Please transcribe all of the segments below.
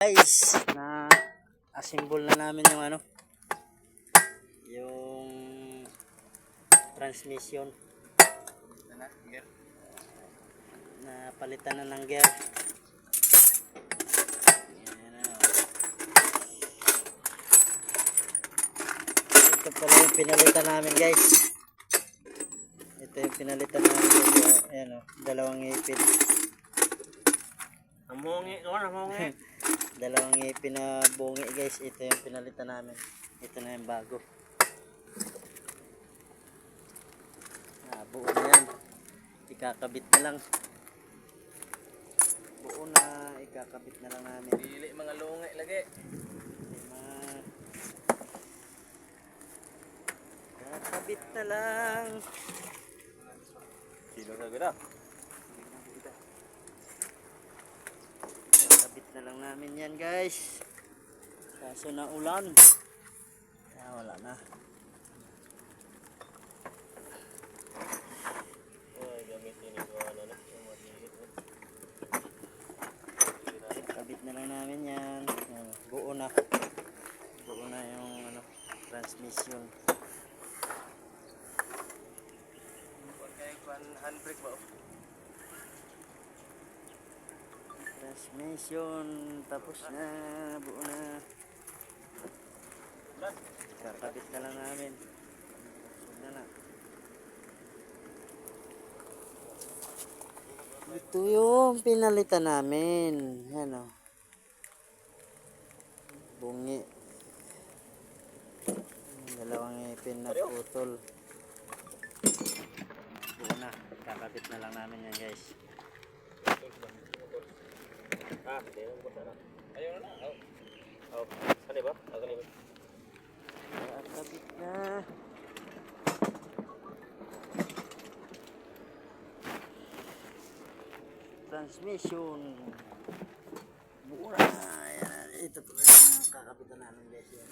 guys, na assemble na namin yung ano, yung transmission na palitan na ng gear. Ayan na. Ito pala yung pinalitan namin guys. Ito yung pinalitan namin guys. Ayan o, dalawang ngipin. Namungi ko, namungi. Dalawang ngipin na bungi guys. Ito yung pinalitan namin. Ito na yung bago. Buo na yan. Ikakabit na lang. Buo na. Ikakabit na lang namin. Dili mga lungi lagi. Ikakabit na lang. Sino na ganda? Ikakabit na lang namin yan guys. Kaso na ulan. Kaya wala na. Kabit na lang namin yan. Yan. Buo na. Buo na yung ano, transmission. Handbrake ba? Transmission. Tapos na. Buo na. Kakabit na lang namin. Sunod na. Ito yung pinalitan namin. Yan o. Bungi. Dalawang ngipin na putol. Buo na. Kakabit na lang namin yan guys. Ayun na. Oh. Ano ba? Ano ba? Kakabit na. Transmission. Buo na. Ayan. Ito po yung kakabitan namin guys. Yan.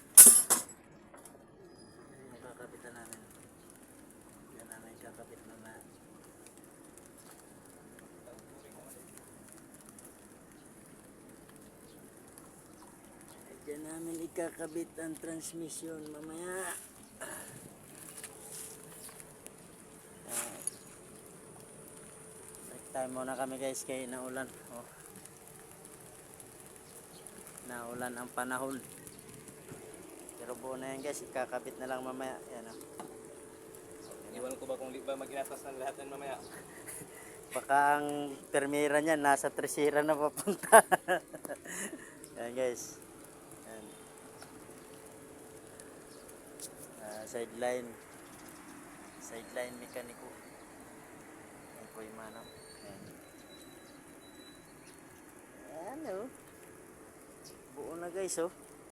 Ayan yung kakabitan namin. Yan namin kakabit na na. Diyan namin ikakabit ang transmission mamaya. Time muna kami guys kay naulan. Oh. Naulan ang panahon. Pero buo na yan guys, ikakabit na lang mamaya. Yan oh. Iwan ko ba kung di ba mag-inatas ng lahat yan mamaya? Baka ang permira niya nasa tresira na papunta. Yan guys. Yan. Sideline. Sideline mekaniko. Yan po yung manap. Ano? Buo na guys oh.